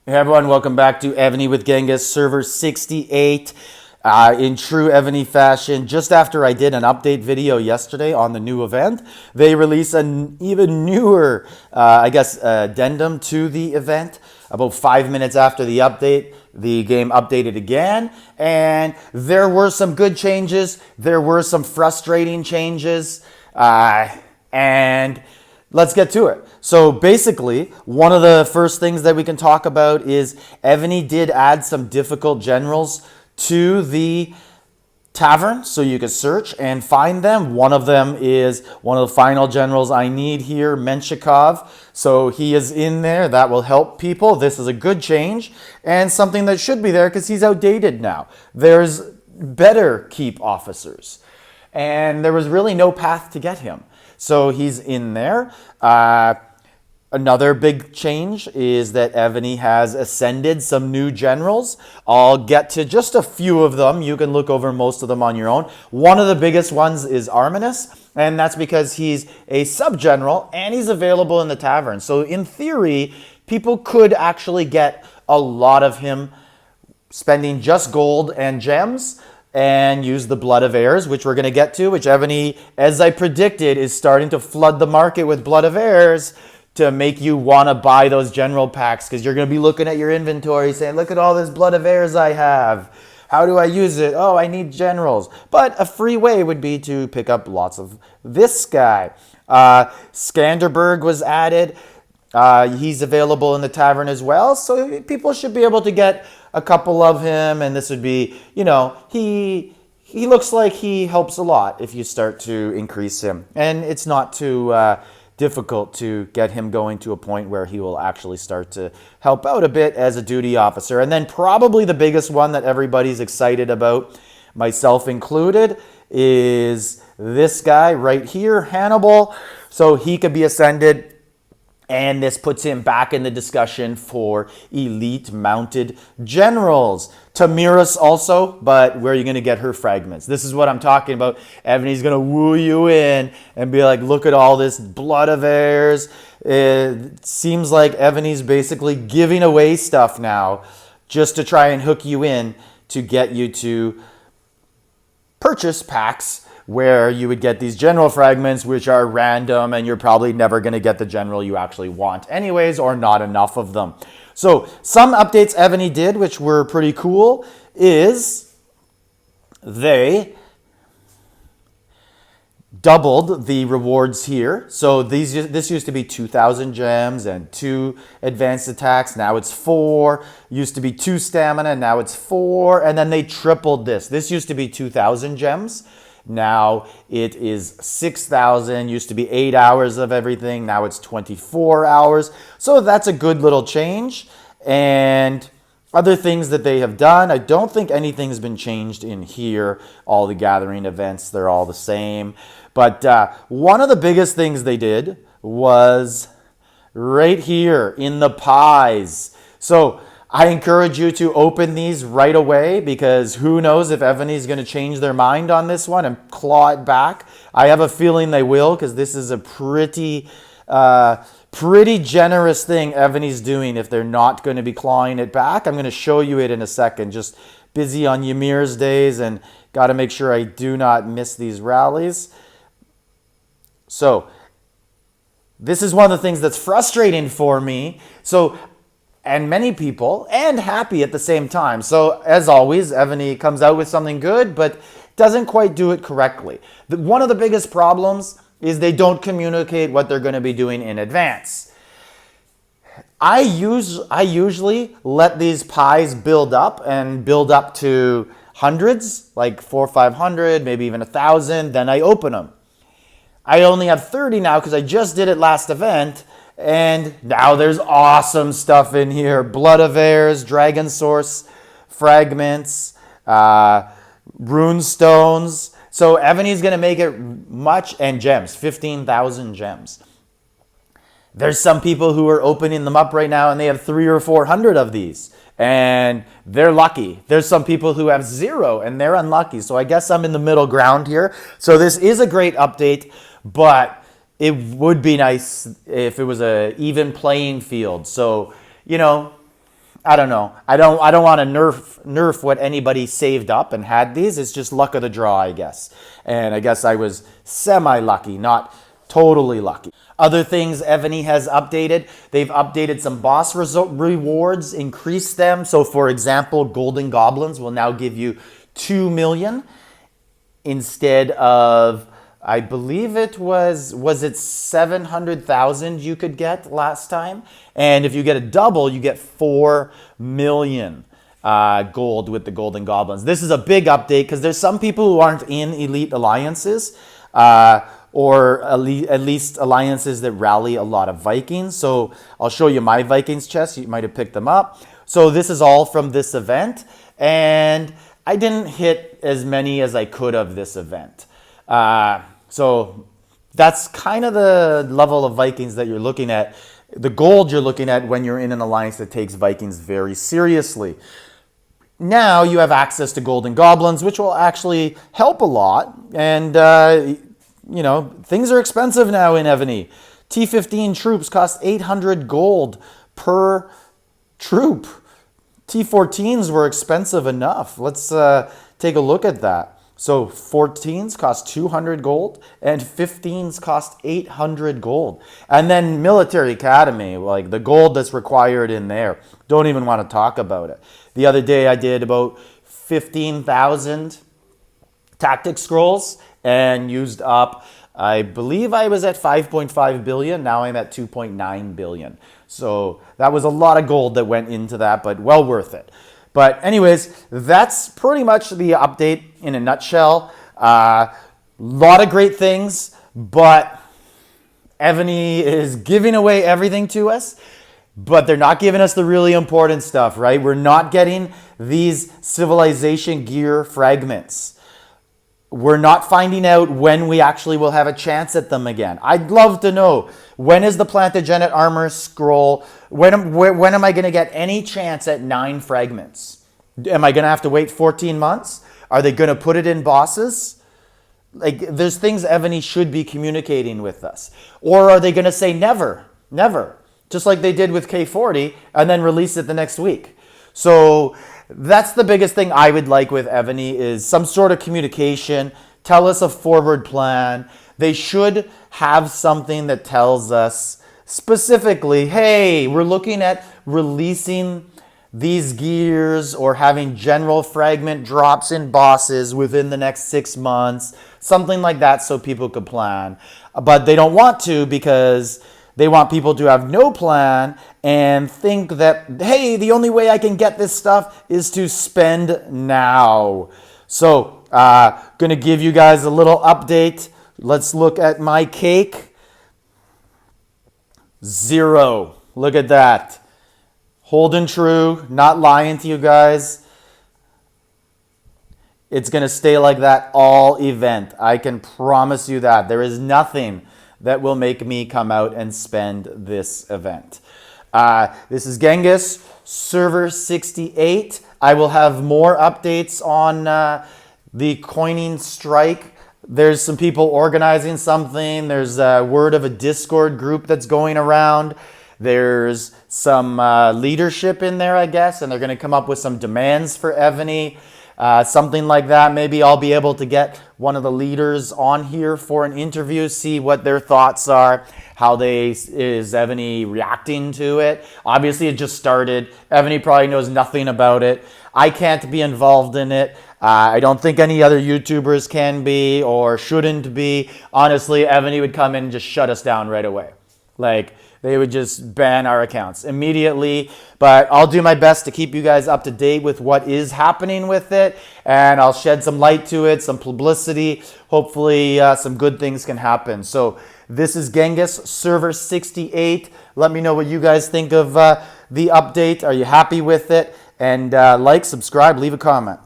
Hey everyone, welcome back to Evony with Genghis, server 68. In true Evony fashion, just after I did an update video yesterday on the new event, they released an even newer, addendum to the event. About 5 minutes after the update, the game updated again, and there were some good changes. There were some frustrating changes, and let's get to it. So basically, one of the first things that we can talk about is Evony did add some difficult generals to the tavern, so you can search and find them. One of them is one of the final generals I need here, Menshikov. So he is in there. That will help people. This is a good change and something that should be there because he's outdated now. There's better keep officers, and there was really no path to get him. So he's in there. Another big change is that Evony has ascended some new generals. I'll get to just a few of them. You can look over most of them on your own. One of the biggest ones is Arminus, and that's because he's a sub-general and he's available in the tavern. So in theory, people could actually get a lot of him spending just gold and gems and use the Blood of Heirs, which we're going to get to, which Evony, as I predicted, is starting to flood the market with Blood of Heirs to make you want to buy those general packs, because you're going to be looking at your inventory saying, look at all this Blood of Heirs I have. How do I use it? Oh, I need generals. But a free way would be to pick up lots of this guy. Skanderberg was added. He's available in the tavern as well, so people should be able to get a couple of him, and this would be, he looks like he helps a lot if you start to increase him. And it's not too difficult to get him going to a point where he will actually start to help out a bit as a duty officer. And then probably the biggest one that everybody's excited about, myself included, is this guy right here, Hannibal. So he could be ascended, and this puts him back in the discussion for elite mounted generals. Tamiris also, but where are you going to get her fragments? This is what I'm talking about. Evony's going to woo you in and be like, look at all this Blood of Heirs. It seems like Evony's basically giving away stuff now just to try and hook you in to get you to purchase packs where you would get these general fragments, which are random, and you're probably never going to get the general you actually want anyways, or not enough of them. So some updates Evony did, which were pretty cool, is they doubled the rewards here. So this used to be 2,000 gems and 2 advanced attacks. Now it's 4. Used to be 2 stamina. Now it's 4. And then they tripled this. This used to be 2,000 gems. Now it is 6,000. Used to be 8 hours of everything. Now it's 24 hours. So that's a good little change. And other things that they have done, I don't think anything's been changed in here. All the gathering events, they're all the same. But one of the biggest things they did was right here in the pies. So I encourage you to open these right away, because who knows if Evony's going to change their mind on this one and claw it back. I have a feeling they will, because this is a pretty generous thing Evony's doing if they're not going to be clawing it back. I'm going to show you it in a second. Just busy on Ymir's days and got to make sure I do not miss these rallies. So this is one of the things that's frustrating for me. And many people, and happy at the same time. So as always, Evony comes out with something good, but doesn't quite do it correctly. One of the biggest problems is they don't communicate what they're going to be doing in advance. I usually let these pies build up to hundreds, like 400 or 500, maybe even 1,000. Then I open them. I only have 30 now because I just did it last event. And now there's awesome stuff in here. Blood of Heirs, Dragon Source fragments, rune stones. So Evony's going to make it much, and gems, 15,000 gems. There's some people who are opening them up right now and they have 300 or 400 of these. And they're lucky. There's some people who have 0 and they're unlucky. So I guess I'm in the middle ground here. So this is a great update, but it would be nice if it was an even playing field. So, I don't know. I don't want to nerf what anybody saved up and had these. It's just luck of the draw, I guess. And I guess I was semi-lucky, not totally lucky. Other things Evony has updated. They've updated some boss rewards, increased them. So for example, Golden Goblins will now give you 2 million instead of, I believe it was it 700,000 you could get last time? And if you get a double, you get 4 million gold with the Golden Goblins. This is a big update because there's some people who aren't in elite alliances or at least alliances that rally a lot of Vikings. So I'll show you my Vikings chest. You might have picked them up. So this is all from this event. And I didn't hit as many as I could of this event. So that's kind of the level of Vikings that you're looking at, the gold you're looking at when you're in an alliance that takes Vikings very seriously. Now you have access to Golden Goblins, which will actually help a lot. And, you know, things are expensive now in Evony. T15 troops cost 800 gold per troop. T14s were expensive enough. Let's take a look at that. So 14s cost 200 gold and 15s cost 800 gold. And then Military Academy, like the gold that's required in there, don't even want to talk about it. The other day I did about 15,000 tactic scrolls and used up, I believe I was at 5.5 billion. Now I'm at 2.9 billion. So that was a lot of gold that went into that, but well worth it. But anyways, that's pretty much the update in a nutshell. Lot of great things, but Evony is giving away everything to us, but they're not giving us the really important stuff, right? We're not getting these civilization gear fragments. We're not finding out when we actually will have a chance at them again. I'd love to know, when is the Plantagenet armor scroll? When am I going to get any chance at 9 fragments? Am I going to have to wait 14 months? Are they going to put it in bosses? Like, there's things Evony should be communicating with us. Or are they going to say never, never, just like they did with K40 and then release it the next week? So that's the biggest thing I would like with Evony, is some sort of communication. Tell us a forward plan. They should have something that tells us specifically, hey, we're looking at releasing these gears or having general fragment drops in bosses within the next 6 months, something like that, so people could plan. But they don't want to, because they want people to have no plan and think that, hey, the only way I can get this stuff is to spend now. So, going to give you guys a little update. Let's look at my cake. 0. Look at that. Holding true, not lying to you guys. It's going to stay like that all event. I can promise you that. There is nothing that will make me come out and spend this event. This is Genghis, server 68. I will have more updates on the coining strike. There's some people organizing something. There's a word of a Discord group that's going around. There's some leadership in there, I guess, and they're going to come up with some demands for Evony. Something like that. Maybe I'll be able to get one of the leaders on here for an interview, see what their thoughts are, is Evony reacting to it. Obviously, it just started. Evony probably knows nothing about it. I can't be involved in it. I don't think any other YouTubers can be or shouldn't be. Honestly, Evony would come in and just shut us down right away. Like, they would just ban our accounts immediately. But I'll do my best to keep you guys up to date with what is happening with it. And I'll shed some light to it, some publicity. Hopefully some good things can happen. So this is Genghis, server 68. Let me know what you guys think of the update. Are you happy with it? And like, subscribe, leave a comment.